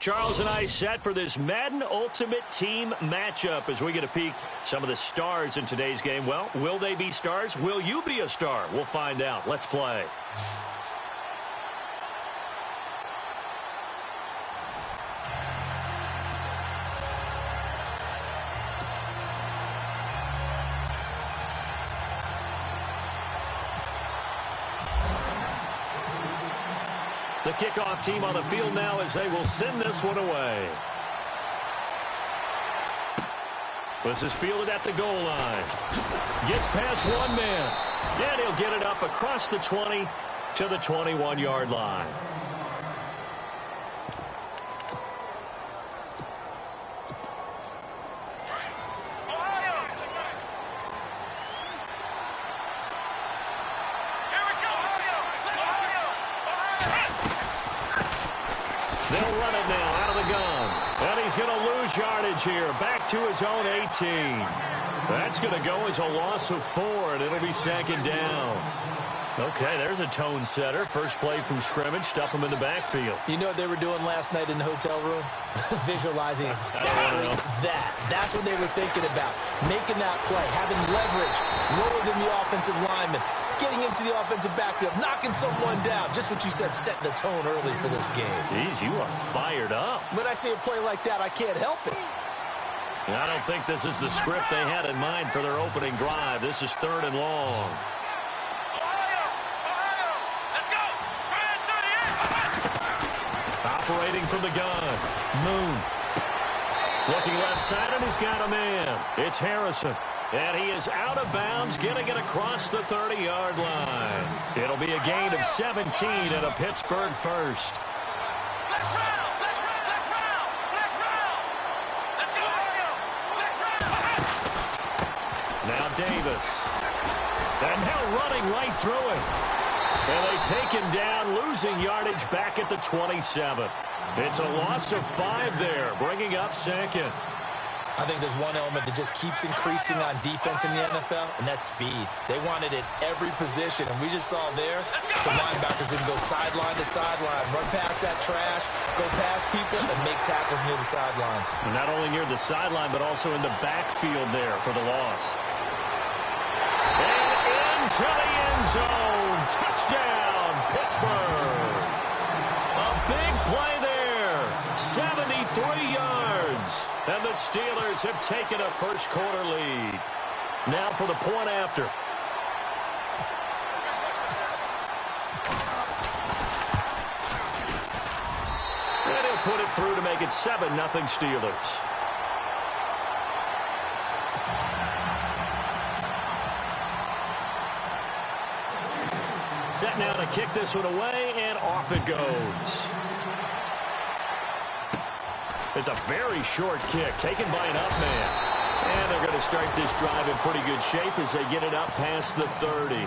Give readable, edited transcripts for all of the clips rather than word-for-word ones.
Charles and I set for this Madden Ultimate Team matchup as we get a peek some of the stars in today's game. Well, will they be stars? Will you be a star? We'll find out. Let's play. The kickoff team on the field now as they will send this one away. This is fielded at the goal line. Gets past one man. And he'll get it up across the 20 to the 21-yard line. They'll run it now out of the gun. And he's going to lose yardage here. Back to his own 18. That's going to go as a loss of 4, and it'll be second down. Okay, there's a tone setter. First play from scrimmage. Stuff him in the backfield. You know what they were doing last night in the hotel room? Visualizing exactly that. That's what they were thinking about. Making that play, having leverage, lower than the offensive lineman. Getting into the offensive backfield, knocking someone down. Just what you said, setting the tone early for this game. Jeez, you are fired up. When I see a play like that, I can't help it. I don't think this is the script they had in mind for their opening drive. This is 3rd and long. Operating from the gun. Moon. Looking left side, and he's got a man. It's Harrison. And he is out of bounds, getting it across the 30-yard line. It'll be a gain of 17 and a Pittsburgh first. Now Davis. And now running right through it. And they take him down, losing yardage back at the 27. It's a loss of 5 there, bringing up second. I think there's one element that just keeps increasing on defense in the NFL, and that's speed. They want it at every position, and we just saw there some linebackers that can go sideline to sideline, run past that trash, go past people, and make tackles near the sidelines. And not only near the sideline, but also in the backfield there for the loss. And into the end zone. Touchdown, Pittsburgh. A big play there. 73 yards. And the Steelers have taken a first-quarter lead. Now for the point after. And he'll put it through to make it 7-0 Steelers. Set now to kick this one away, and off it goes. It's a very short kick taken by an up man. And they're going to start this drive in pretty good shape as they get it up past the 30.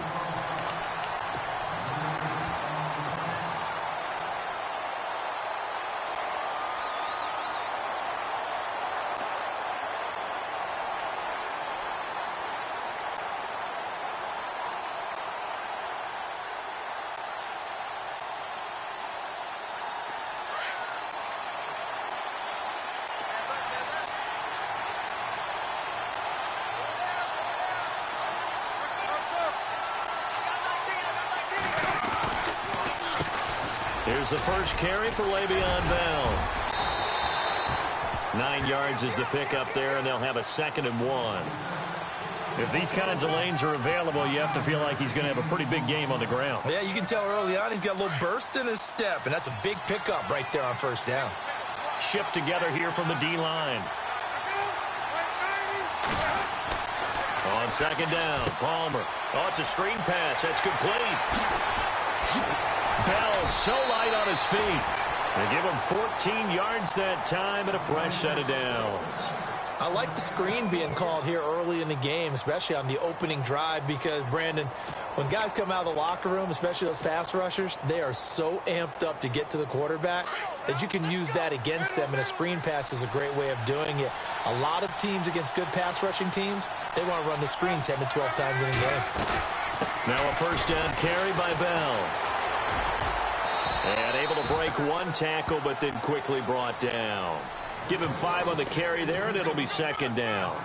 Here's the first carry for Le'Veon Bell. 9 yards is the pickup there, and they'll have a 2nd and 1. If these kinds of lanes are available, you have to feel like he's going to have a pretty big game on the ground. Yeah, you can tell early on he's got a little burst in his step, and that's a big pickup right there on first down. Shift together here from the D-line. On 2nd down, Palmer. Oh, it's a screen pass. That's complete. Bell so light on his feet. They give him 14 yards that time and a fresh set of downs. I like the screen being called here early in the game, especially on the opening drive, because, Brandon, when guys come out of the locker room, especially those pass rushers, they are so amped up to get to the quarterback that you can use that against them, and a screen pass is a great way of doing it. A lot of teams against good pass rushing teams, they want to run the screen 10 to 12 times in a game. Now a first down carry by Bell. And able to break one tackle, but then quickly brought down. Give him 5 on the carry there, and it'll be second down.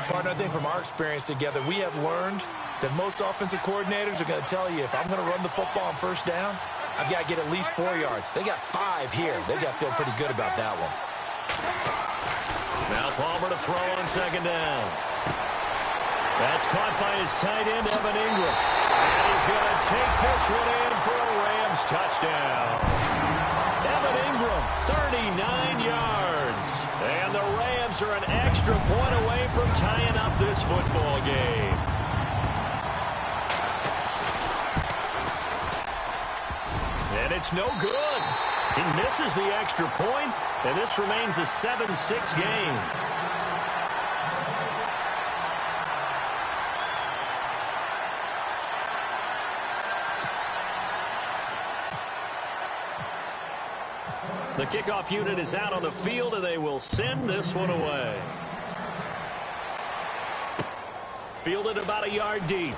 Partner, I think from our experience together, we have learned that most offensive coordinators are going to tell you, if I'm going to run the football on first down, I've got to get at least 4 yards. They got 5 here. They've got to feel pretty good about that one. Now Palmer to throw on second down. That's caught by his tight end, Evan Ingram. And he's going to take this one in for a Rams touchdown. Evan Ingram, 39 yards. And the Rams are an extra point away from tying up this football game. And it's no good. He misses the extra point, and this remains a 7-6 game. The kickoff unit is out on the field, and they will send this one away. Fielded about a yard deep.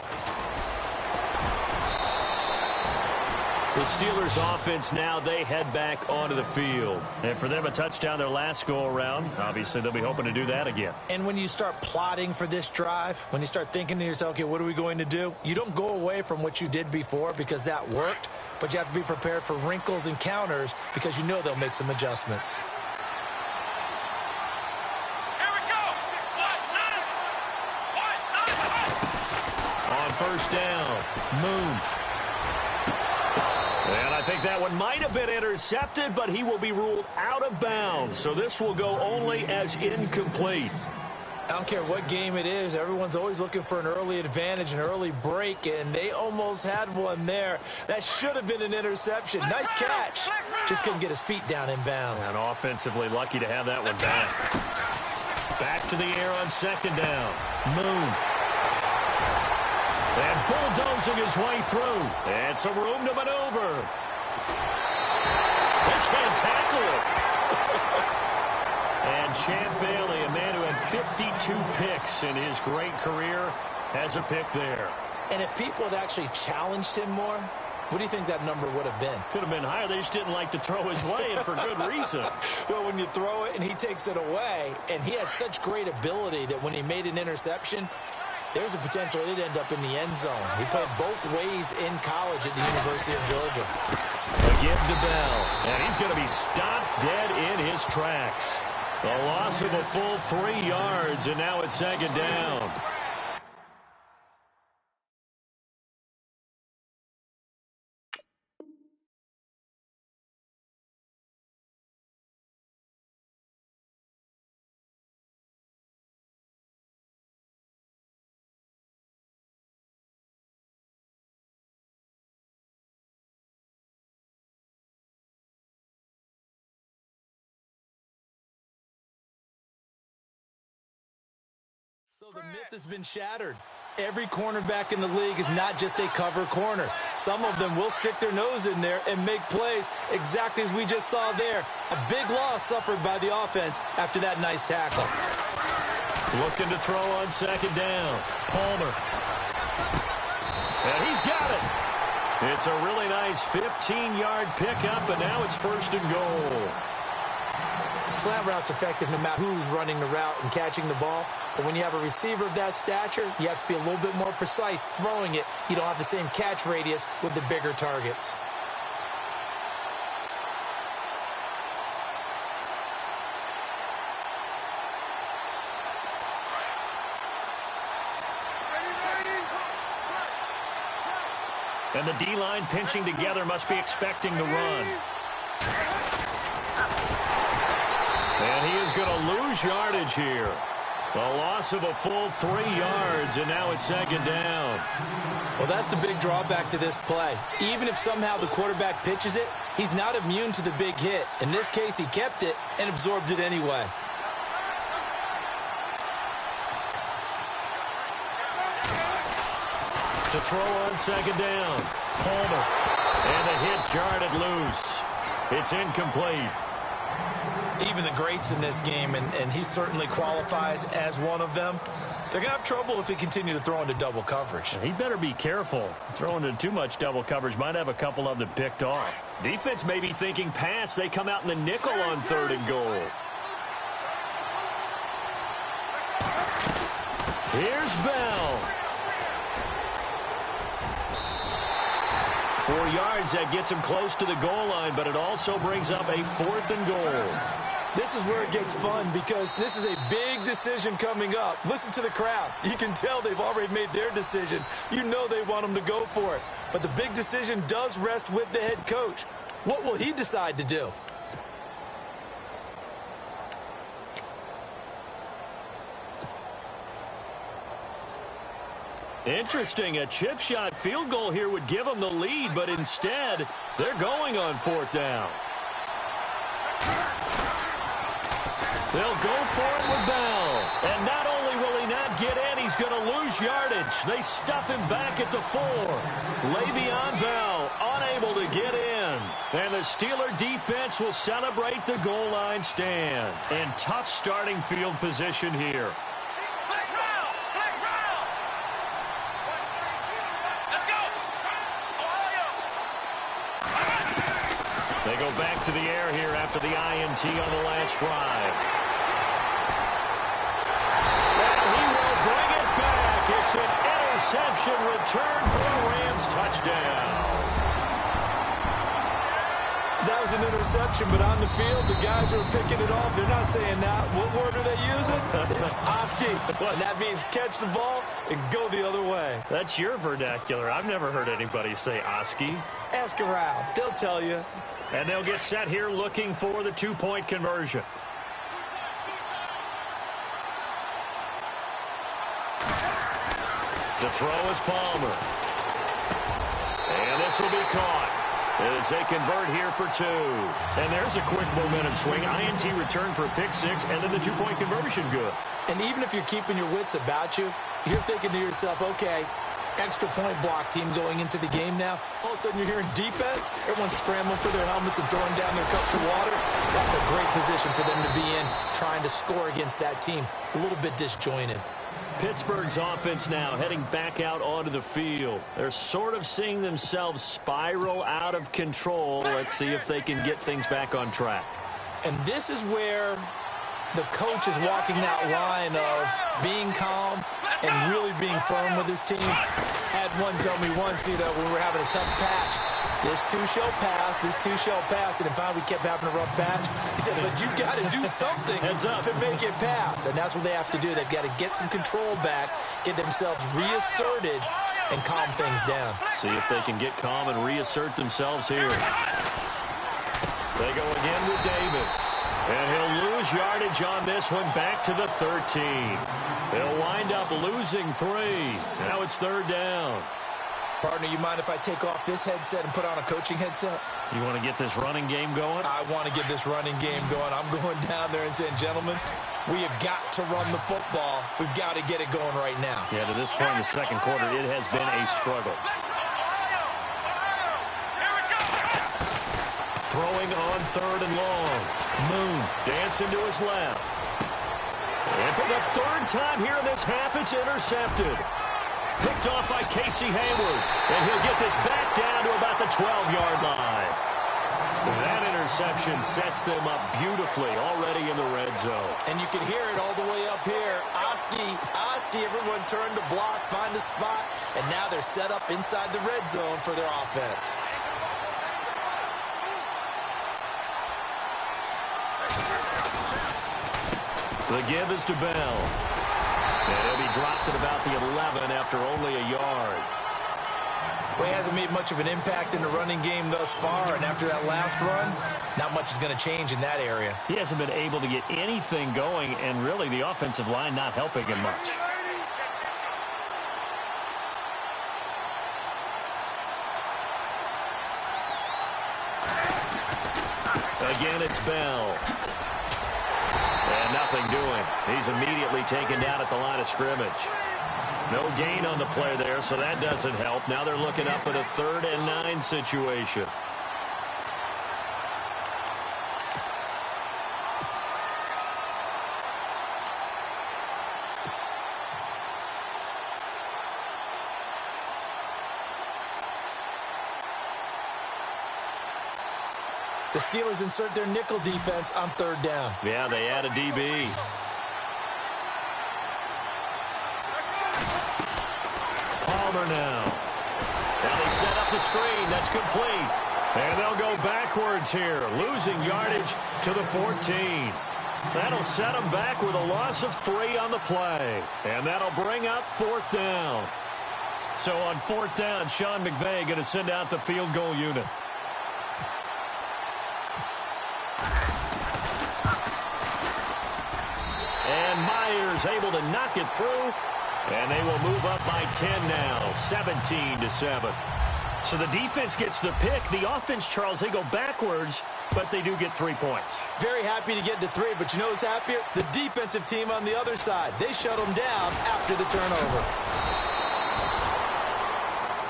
The Steelers offense now, they head back onto the field. And for them, a touchdown their last go-around. Obviously, they'll be hoping to do that again. And when you start plotting for this drive, when you start thinking to yourself, okay, what are we going to do? You don't go away from what you did before because that worked, but you have to be prepared for wrinkles and counters because you know they'll make some adjustments. Here we go. On first down, Moon. And I think that one might have been intercepted, but he will be ruled out of bounds. So this will go only as incomplete. I don't care what game it is. Everyone's always looking for an early advantage, an early break, and they almost had one there. That should have been an interception. Nice catch. Just couldn't get his feet down in bounds. And offensively lucky to have that one back. Back to the air on second down. Moon. And bulldozing his way through. And some room to maneuver. They can't tackle it. And Champ Bailey, a man who had 52 picks in his great career, has a pick there. And if people had actually challenged him more, what do you think that number would have been? Could have been higher. They just didn't like to throw his way, and for good reason. Well, when you throw it and he takes it away, and he had such great ability that when he made an interception, there's a potential it'd end up in the end zone. He played both ways in college at the University of Georgia. Again to Bell, and he's going to be stopped dead in his tracks. The loss of a full 3 yards, and now it's second down. So the myth has been shattered. Every cornerback in the league is not just a cover corner. Some of them will stick their nose in there and make plays exactly as we just saw there. A big loss suffered by the offense after that nice tackle. Looking to throw on second down. Palmer. And he's got it. It's a really nice 15-yard pickup, and now it's first and goal. Slant route's effective no matter who's running the route and catching the ball. But when you have a receiver of that stature, you have to be a little bit more precise throwing it. You don't have the same catch radius with the bigger targets. And the D-line pinching together must be expecting the run. And he is going to lose yardage here. A loss of a full 3 yards, and now it's second down. Well, that's the big drawback to this play. Even if somehow the quarterback pitches it, he's not immune to the big hit. In this case, he kept it and absorbed it anyway. To throw on second down. Palmer. And the hit jarred it loose. It's incomplete. even the greats in this game, and he certainly qualifies as one of them, they're going to have trouble if they continue to throw into double coverage. He better be careful. Throwing into too much double coverage might have a couple of them picked off. Defense may be thinking pass. They come out in the nickel on 3rd and goal. Here's Bell. 4 yards, that gets him close to the goal line, but it also brings up a 4th and goal. This is where it gets fun because this is a big decision coming up. Listen to the crowd. You can tell they've already made their decision. You know they want them to go for it. But the big decision does rest with the head coach. What will he decide to do? Interesting. A chip shot field goal here would give them the lead, but instead, they're going on 4th down. They'll go for it with Bell. And not only will he not get in, he's going to lose yardage. They stuff him back at the 4. Le'Veon Bell unable to get in. And the Steeler defense will celebrate the goal line stand. And tough starting field position here. They go back to the air here after the INT on the last drive. And he will bring it back. It's an interception return for a Rams touchdown. That was an interception, but on the field, the guys who are picking it off, they're not saying that. What word are they using? It's Oski. And that means catch the ball and go the other way. That's your vernacular. I've never heard anybody say Oski. Ask around. They'll tell you. And they'll get set here looking for the 2-point conversion. To throw is Palmer. And this will be caught as they convert here for 2. And there's a quick momentum swing. INT return for a pick 6, and then the 2-point conversion good. And even if you're keeping your wits about you, you're thinking to yourself, okay, extra point block team going into the game now. All of a sudden you're hearing defense. Everyone's scrambling for their helmets and throwing down their cups of water. That's a great position for them to be in, trying to score against that team. A little bit disjointed. Pittsburgh's offense now heading back out onto the field. They're sort of seeing themselves spiral out of control. Let's see if they can get things back on track. And this is where the coach is walking that line of being calm and really being firm with his team. Had one tell me once, when we were having a tough patch, this too shall pass, this too shall pass. And finally we kept having a rough patch. He said, but you got to do something to make it pass. And that's what they have to do. They've got to get some control back, get themselves reasserted, and calm things down. See if they can get calm and reassert themselves here. They go again with Davis. And he'll lose yardage on this one back to the 13. He'll wind up losing 3. Now it's 3rd down. Partner, you mind if I take off this headset and put on a coaching headset? You want to get this running game going? I want to get this running game going. I'm going down there and saying, gentlemen, we have got to run the football. We've got to get it going right now. Yeah, to this point in the second quarter, it has been a struggle. Throwing on 3rd and long. Moon dancing to his left. And for the 3rd time here in this half, it's intercepted. Picked off by Casey Hayward. And he'll get this back down to about the 12-yard line. That interception sets them up beautifully already in the red zone. And you can hear it all the way up here. Oski, everyone turned to block, find a spot, and now they're set up inside the red zone for their offense. The give is to Bell. And he'll be dropped at about the 11 after only a yard. Well, he hasn't made much of an impact in the running game thus far, and after that last run, not much is going to change in that area. He hasn't been able to get anything going, and really the offensive line not helping him much. Again, it's Bell. And nothing doing. He's immediately taken down at the line of scrimmage. No gain on the play there, so that doesn't help. Now they're looking up at a 3rd and 9 situation. The Steelers insert their nickel defense on third down. Yeah, they add a DB. Palmer now. Now they set up the screen. That's complete. And they'll go backwards here, losing yardage to the 14. That'll set them back with a loss of 3 on the play. And that'll bring up fourth down. So on fourth down, Sean McVay going to send out the field goal unit. And Myers able to knock it through. And they will move up by 10 now, 17-7. So the defense gets the pick. The offense, Charles, they go backwards, but they do get 3 points. Very happy to get to 3, but you know who's happier? The defensive team on the other side. They shut them down after the turnover.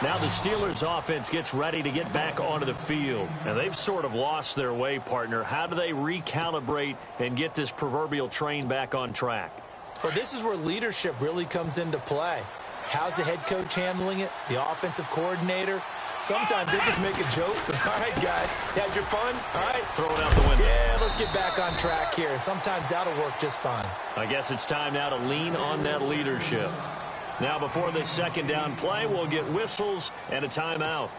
Now the Steelers offense gets ready to get back onto the field. And they've sort of lost their way, partner. How do they recalibrate and get this proverbial train back on track? Well, this is where leadership really comes into play. How's the head coach handling it? The offensive coordinator? Sometimes they just make a joke. All right, guys, had your fun? All right. Throw it out the window. Yeah, let's get back on track here. And sometimes that'll work just fine. I guess it's time now to lean on that leadership. Now, before this second down play, we'll get whistles and a timeout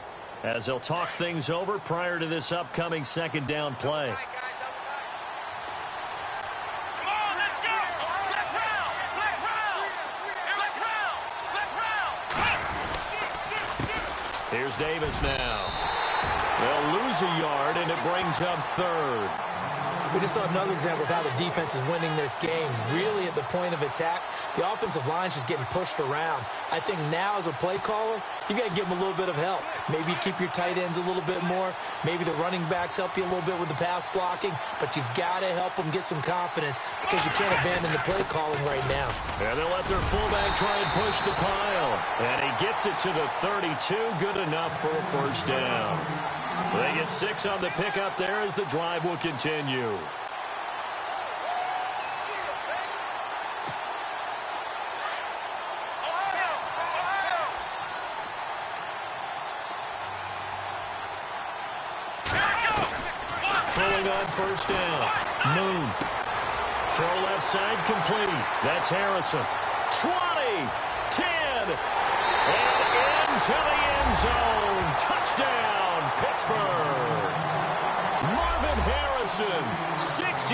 as they'll talk things over prior to this upcoming second down play. Here's Davis now. They'll lose a yard, and it brings up third. We just saw another example of how the defense is winning this game. Really at the point of attack, the offensive line's just getting pushed around. I think now as a play caller, you got to give them a little bit of help. Maybe you keep your tight ends a little bit more. Maybe the running backs help you a little bit with the pass blocking. But you've got to help them get some confidence because you can't abandon the play calling right now. And they'll let their fullback try and push the pile. And he gets it to the 32. Good enough for a first down. They get 6 on the pickup there as the drive will continue. Throwing on first down. Moon. Throw left side complete. That's Harrison. 20, 10, and into the end zone. Touchdown, Pittsburgh. Marvin Harrison, 68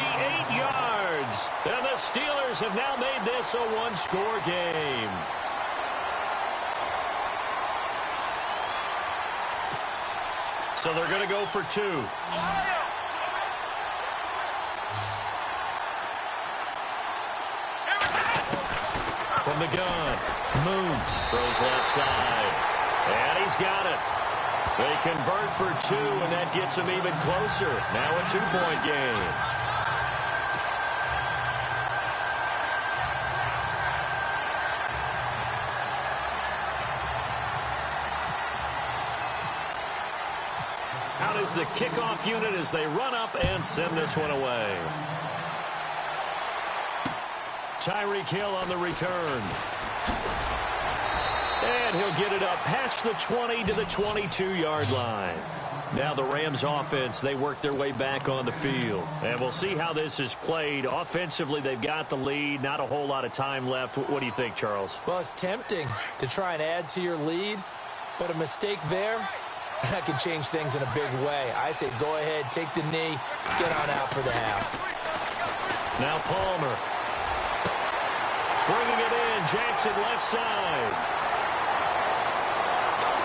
yards. And the Steelers have now made this a one-score game. So they're going to go for 2. From the gun, Moon throws left side. And he's got it. They convert for 2, and that gets them even closer. Now a 2-point game. Out is the kickoff unit as they run up and send this one away. Tyreek Hill on the return. And he'll get it up past the 20 to the 22-yard line. Now the Rams offense, they work their way back on the field. And we'll see how this is played. Offensively, they've got the lead. Not a whole lot of time left. What do you think, Charles? Well, it's tempting to try and add to your lead, but a mistake there, that can change things in a big way. I say go ahead, take the knee, get on out for the half. Now Palmer. Bringing it in, Jackson left side.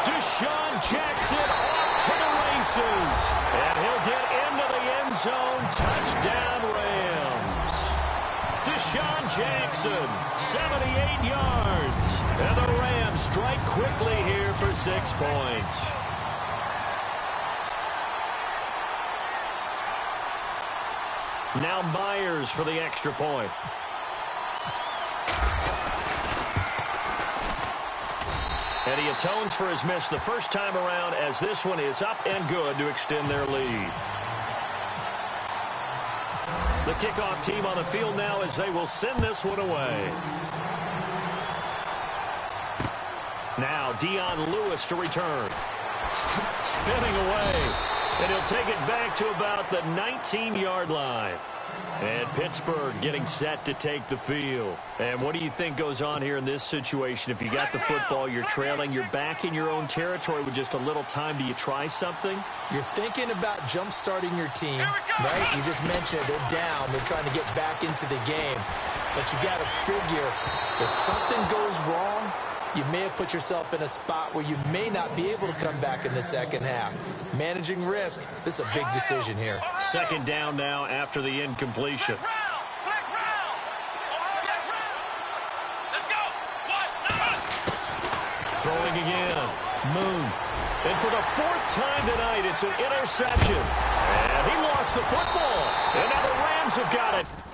Deshaun Jackson off to the races. And he'll get into the end zone. Touchdown, Rams. Deshaun Jackson, 78 yards. And the Rams strike quickly here for 6 points. Now Myers for the extra point. And he atones for his miss the first time around as this one is up and good to extend their lead. The kickoff team on the field now as they will send this one away. Now Dion Lewis to return. Spinning away. And he'll take it back to about the 19-yard line. And Pittsburgh getting set to take the field. And what do you think goes on here in this situation? If you got the football, you're trailing, you're back in your own territory with just a little time. Do you try something? You're thinking about jump-starting your team, right? You just mentioned it. They're down. They're trying to get back into the game. But you got to figure if something goes wrong, you may have put yourself in a spot where you may not be able to come back in the second half. Managing risk, this is a big decision here. Second down now after the incompletion. Throwing again. Moon. And for the fourth time tonight, it's an interception. And he lost the football. And now the Rams have got it.